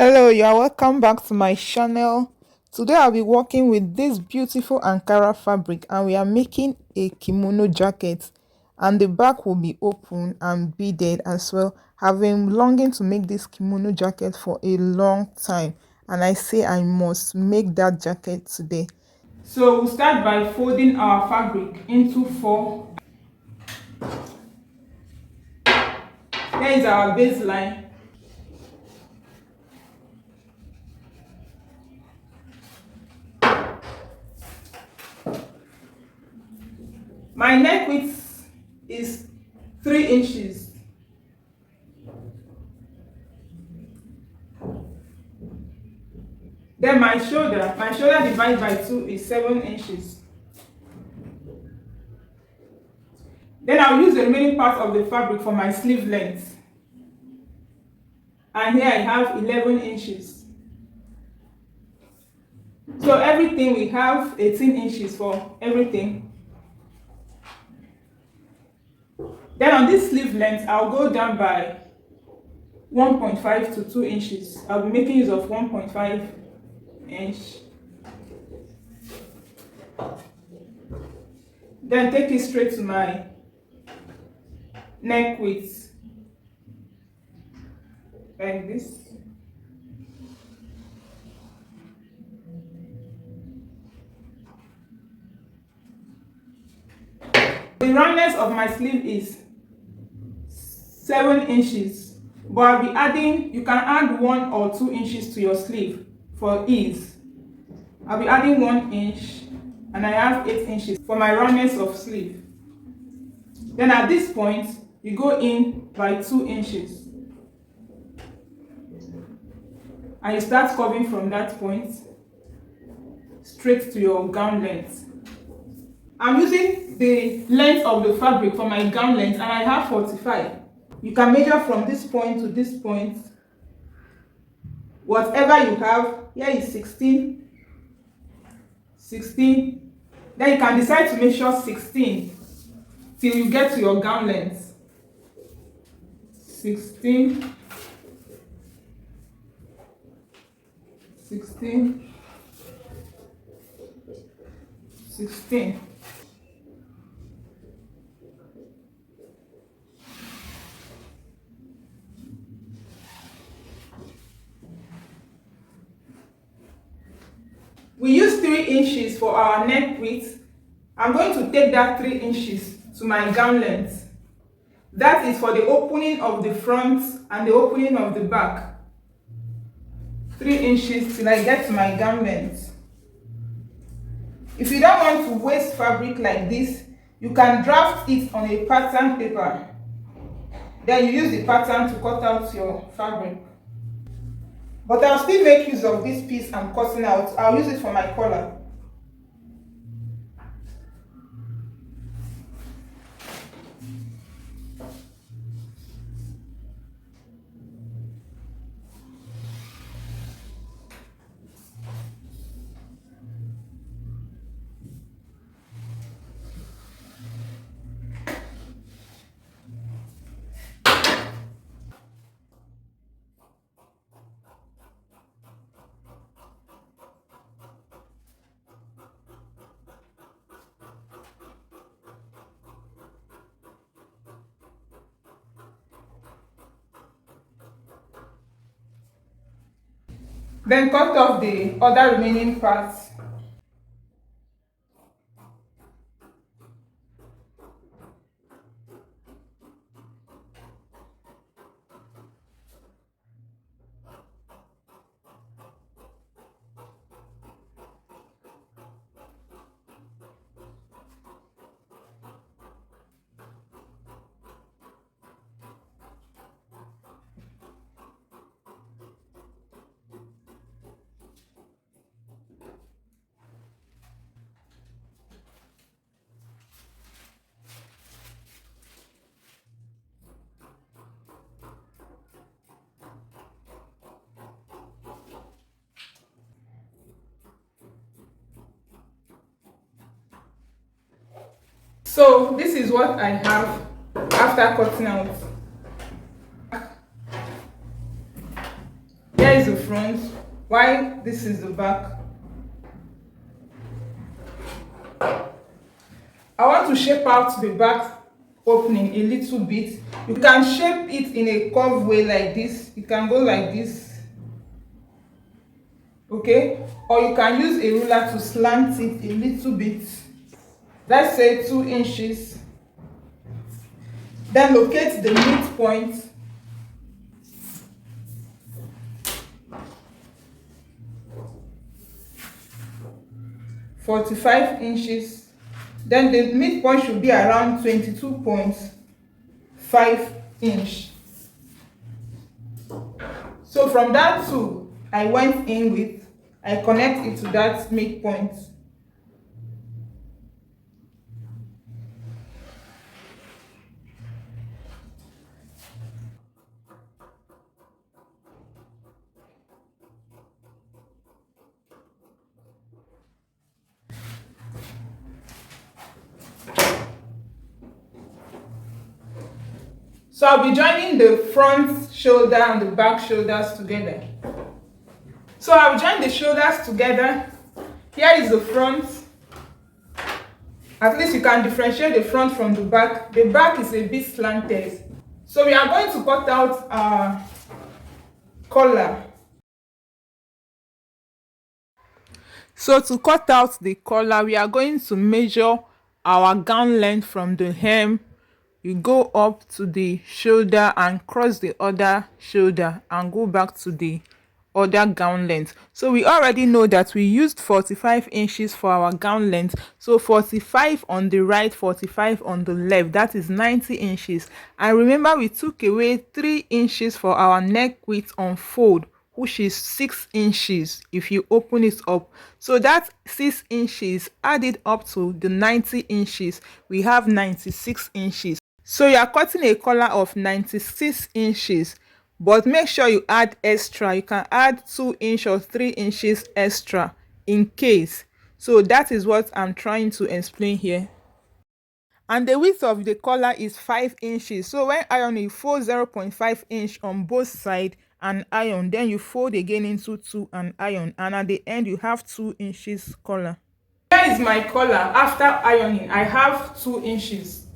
Hello, you are welcome back to my channel. Today I'll be working with this beautiful Ankara fabric and we are making a kimono jacket, and the back will be open and beaded as well. I've been longing to make this kimono jacket for a long time and I say I must make that jacket today. So we'll start by folding our fabric into four. Here is our baseline. My neck width is 3 inches. Then my shoulder divided by 2 is 7 inches. Then I'll use the remaining part of the fabric for my sleeve length. And here I have 11 inches. So everything we have 18 inches for everything. Then on this sleeve length, I'll go down by 1.5 to 2 inches. I'll be making use of 1.5 inch. Then take it straight to my neck width, like this. The roundness of my sleeve is 7 inches, but I'll be adding, you can add 1 or 2 inches to your sleeve for ease. I'll be adding 1 inch and I have 8 inches for my roundness of sleeve. Then at this point, you go in by 2 inches and you start curving from that point straight to your gown length. I'm using the length of the fabric for my gown length and I have 45. You can measure from this point to this point. Whatever you have, here is 16. Then you can decide to measure 16 till you get to your gown length. 16. We use 3 inches for our neck width. I'm going to take that 3 inches to my gown length. That is for the opening of the front and the opening of the back. 3 inches till I get to my gown length. If you don't want to waste fabric like this, you can draft it on a pattern paper. Then you use the pattern to cut out your fabric. But I'll still make use of this piece I'm cutting out. I'll use it for my collar. Then cut off the other remaining parts. So this is what I have after cutting out. Here is the front while this is the back. I want to shape out the back opening a little bit. You can shape it in a curved way like this. You can go like this, okay, or you can use a ruler to slant it a little bit, let's say 2 inches. Then locate the midpoint. (45 inches). Then the midpoint should be around 22.5 inch. So from that tool I went in with, I connect it to that midpoint. So I'll be joining the front shoulder and the back shoulders together. So I'll join the shoulders together. Here is the front. At least you can differentiate the front from the back. The back is a bit slanted. So we are going to cut out our collar. So to cut out the collar, we are going to measure our gown length from the hem. You go up to the shoulder and cross the other shoulder and go back to the other gown length. So we already know that we used 45 inches for our gown length. So 45 on the right, 45 on the left, that is 90 inches. And remember, we took away 3 inches for our neck width on fold, which is 6 inches if you open it up. So that 6 inches added up to the 90 inches, we have 96 inches. So you are cutting a collar of 96 inches, but make sure you add extra. You can add 2 inches or 3 inches extra in case. So that is what I'm trying to explain here. And the width of the collar is 5 inches. So when ironing, you fold 0.5 inch on both sides and iron. Then you fold again into 2 and iron. And at the end, you have 2 inches collar. Here is my collar. After ironing, I have 2 inches.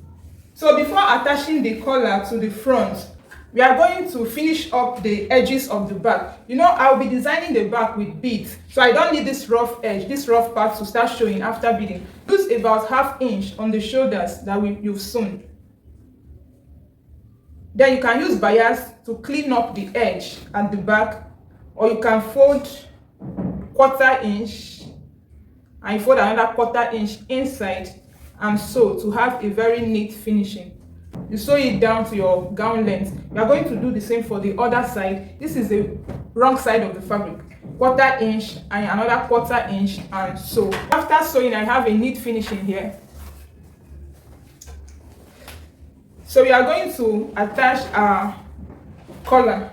So before attaching the collar to the front, we are going to finish up the edges of the back. You know, I'll be designing the back with beads, so I don't need this rough edge, this rough part to start showing after beading. Use about ½ inch on the shoulders that you've sewn. Then you can use bias to clean up the edge at the back, or you can fold 1/4 inch and fold another 1/4 inch inside and sew to have a very neat finishing. You sew it down to your gown length. We are going to do the same for the other side. This is the wrong side of the fabric. 1/4 inch and another 1/4 inch and sew. After sewing, I have a neat finishing here. So we are going to attach our collar.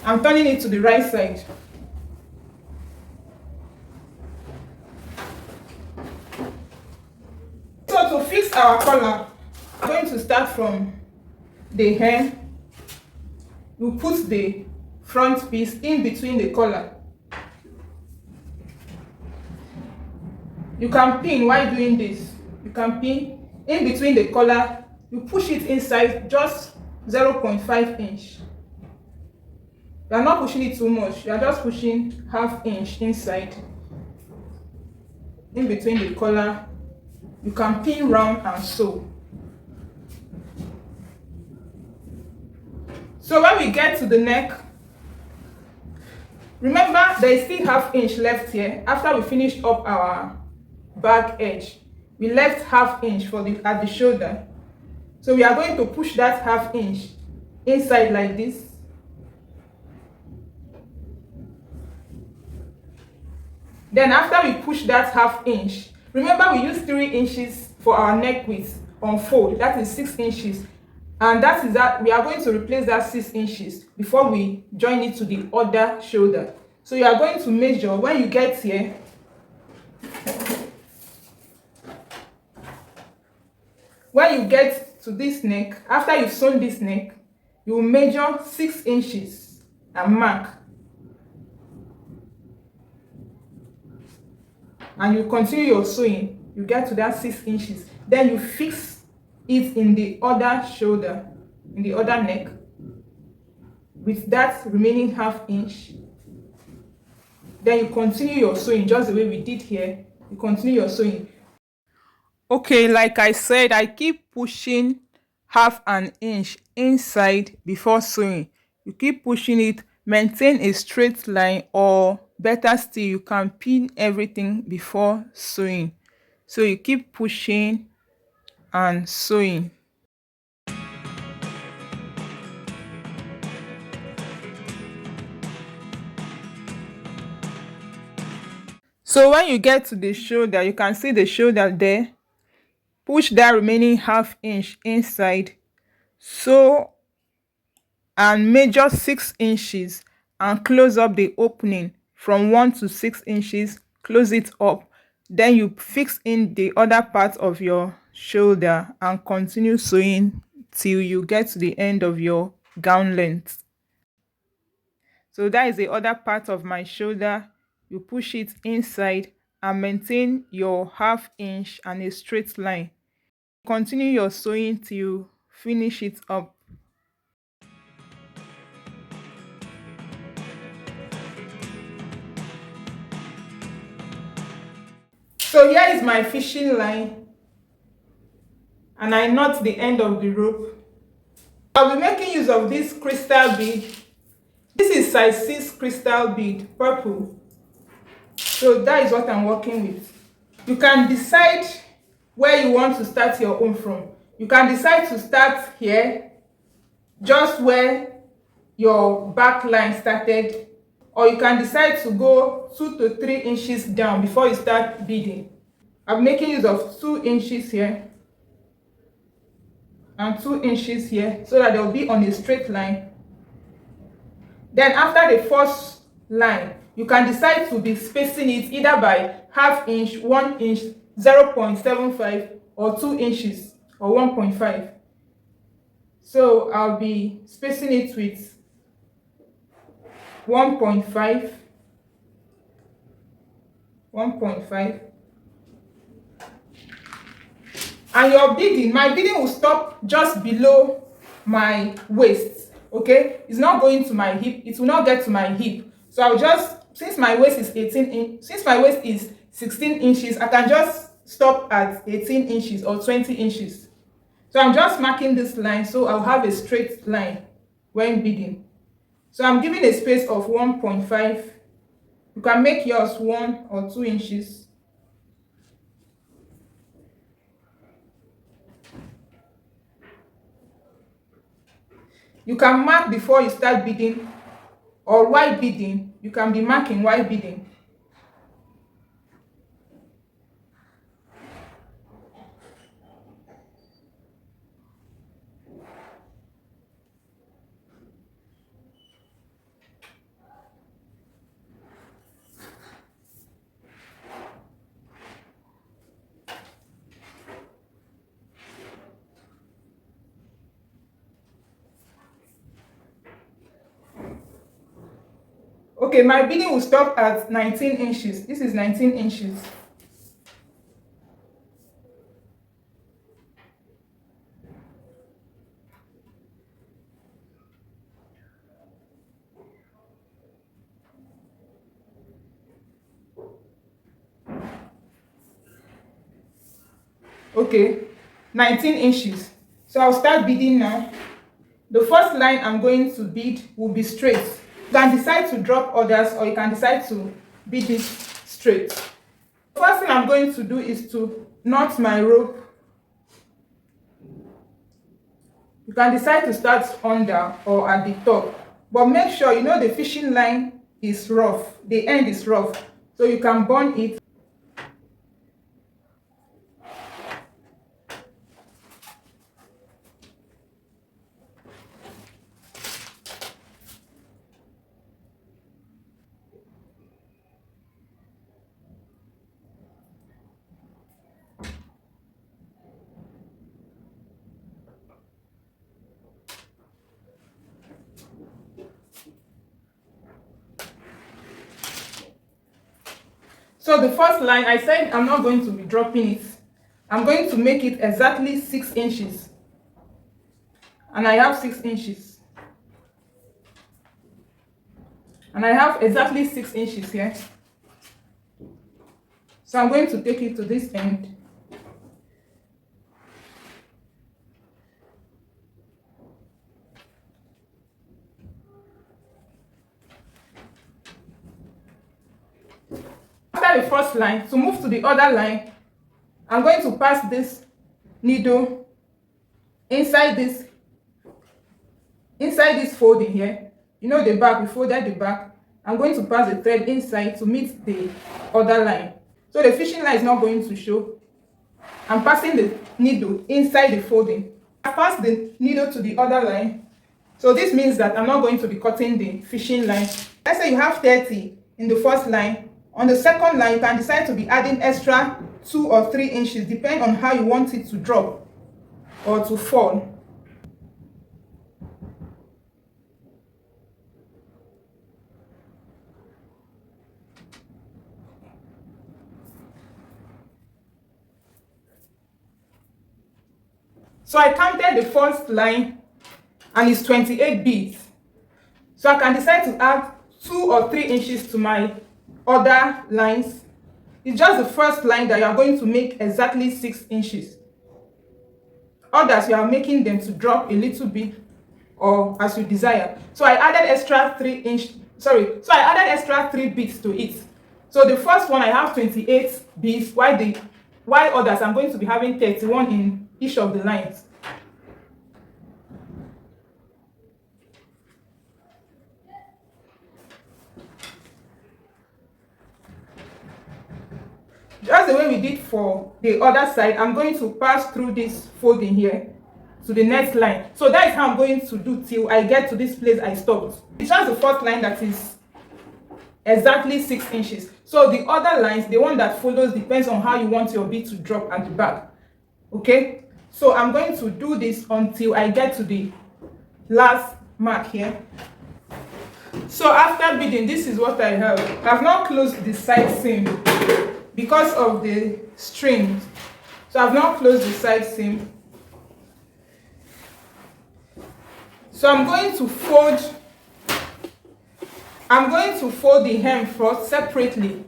I'm turning it to the right side. So to fix our collar, I'm going to start from the hem. You put the front piece in between the collar. You can pin while doing this. You can pin in between the collar. You push it inside just 0.5 inch. You are not pushing it too much. You are just pushing ½ inch inside, in between the collar. You can pin round and sew. So when we get to the neck, remember there is still ½ inch left here. After we finished up our back edge, we left ½ inch for at the shoulder. So we are going to push that ½ inch inside like this. Then after we push that ½ inch, remember we used 3 inches for our neck width on fold. That is 6 inches. And that we are going to replace that 6 inches before we join it to the other shoulder. So you are going to measure when you get here. When you get to this neck, after you've sewn this neck, you will measure 6 inches and mark. and you continue your sewing, you get to that 6 inches, then you fix it in the other shoulder, in the other neck, with that remaining ½ inch. Then you continue your sewing just the way we did here. You continue your sewing. Okay, like I said, I keep pushing ½ inch inside before sewing. You keep pushing it, maintain a straight line, or better still, you can pin everything before sewing. So you keep pushing and sewing. So when you get to the shoulder, you can see the shoulder there. Push that remaining ½ inch inside, sew and measure 6 inches and close up the opening from 1 to 6 inches. Close it up, then you fix in the other part of your shoulder and continue sewing till you get to the end of your gown length. So that is the other part of my shoulder. You push it inside and maintain your ½ inch and a straight line. Continue your sewing till you finish it up. So here is my fishing line, and I knot the end of the rope. I'll be making use of this crystal bead. This is size 6 crystal bead, purple. So that is what I'm working with. You can decide where you want to start your own from. You can decide to start here, just where your back line started, or you can decide to go 2 to 3 inches down before you start beading. I'm making use of 2 inches here and 2 inches here so that they'll be on a straight line. Then after the first line, you can decide to be spacing it either by ½ inch, 1 inch, 0.75, or 2 inches, or 1.5. So I'll be spacing it with 1.5, 1.5. And your beading, my beading will stop just below my waist. Okay, it's not going to my hip, it will not get to my hip. So I'll just, since my waist is 16 inches, I can just stop at 18 inches or 20 inches. So I'm just marking this line so I'll have a straight line when beading. So I'm giving a space of 1.5. You can make yours 1 or 2 inches. You can mark before you start beading, or while beading, you can be marking while beading. Okay, my beading will stop at 19 inches. This is 19 inches. Okay, 19 inches. So I'll start beading now. The first line I'm going to bead will be straight. You can decide to drop others, or you can decide to bead it straight. The first thing I'm going to do is to knot my rope. You can decide to start under or at the top, but make sure you know the fishing line is rough, the end is rough, so you can burn it. So the first line, I said I'm not going to be dropping it. I'm going to make it exactly 6 inches. And I have 6 inches. And I have exactly 6 inches here. So I'm going to take it to this end. After the first line, to move to the other line, I'm going to pass this needle inside this folding here. You know the back, we folded the back. I'm going to pass the thread inside to meet the other line. So the fishing line is not going to show. I'm passing the needle inside the folding. I pass the needle to the other line. So this means that I'm not going to be cutting the fishing line. Let's say you have 30 in the first line. On the second line, you can decide to be adding extra 2 or 3 inches, depending on how you want it to drop or to fall. So I counted the first line and it's 28 beads. So I can decide to add 2 or 3 inches to my other lines. It's just the first line that you are going to make exactly 6 inches. Others, you are making them to drop a little bit or as you desire. So I added extra 3 beads to it. So the first one I have 28 beads, while others I'm going to be having 31 in each of the lines. Just the way we did for the other side, I'm going to pass through this folding here to the next line. So that is how I'm going to do till I get to this place I stopped. It's just the fourth line that is exactly 6 inches. So the other lines, the one that follows, depends on how you want your bead to drop at the back. Okay? So I'm going to do this until I get to the last mark here. So after beading, this is what I have. I've not closed the side seam because of the string. So I've not closed the side seam. So I'm going to fold the hem first separately.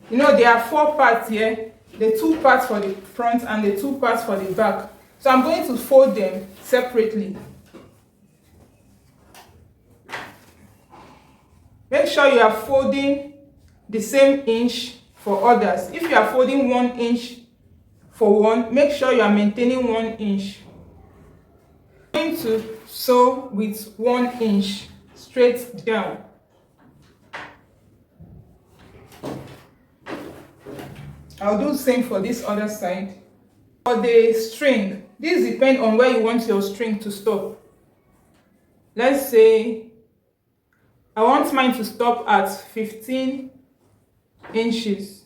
You know, there are 4 parts here, the 2 parts for the front and the 2 parts for the back. So I'm going to fold them separately. Make sure you are folding the same inch for others. If you are folding 1 inch for one, make sure you are maintaining 1 inch. I'm going to sew with 1 inch straight down. I'll do the same for this other side. For the string, this depends on where you want your string to stop. Let's say I want mine to stop at 15 inches.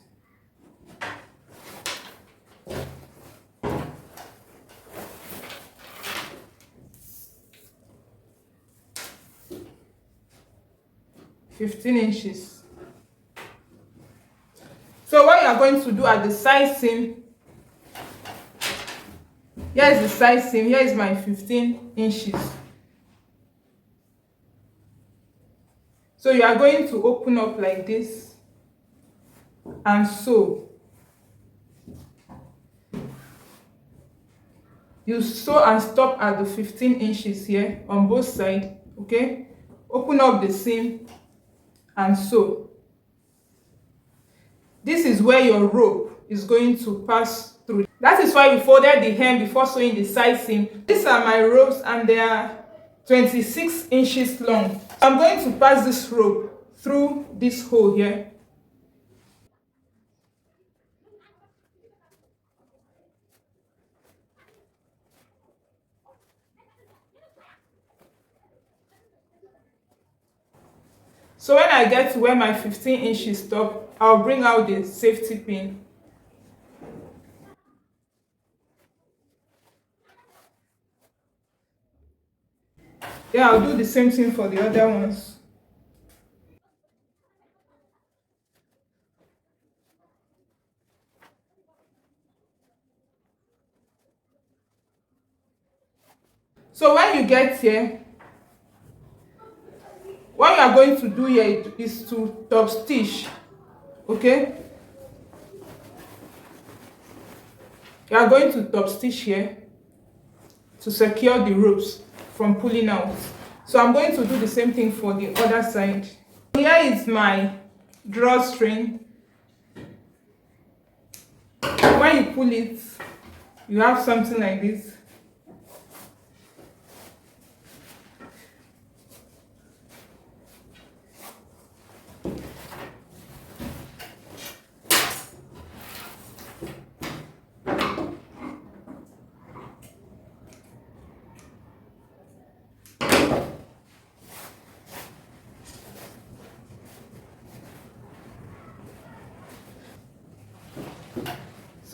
So what you are going to do at the side seam, here is the side seam, here is my 15 inches. So you are going to open up like this and sew. You sew and stop at the 15 inches here on both sides, okay? Open up the seam and sew. This is where your rope is going to pass through. That is why we folded the hem before sewing the side seam. These are my ropes and they are 26 inches long. I'm going to pass this rope through this hole here. So when I get to where my 15 inches stop, I'll bring out the safety pin. Yeah, I'll do the same thing for the other ones. So when you get here, what you are going to do here is to top stitch. Okay, you are going to top stitch here to secure the ropes from pulling out. So I'm going to do the same thing for the other side. Here is my drawstring. When you pull it, you have something like this.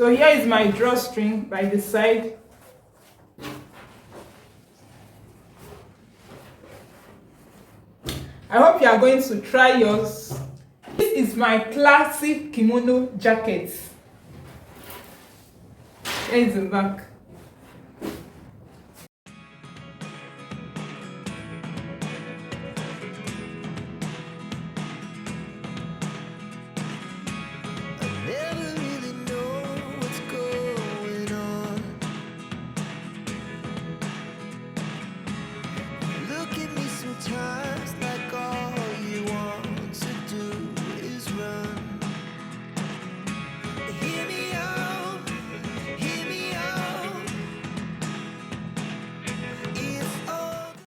So here is my drawstring by the side. I hope you are going to try yours. This is my classic kimono jacket. Here is the back.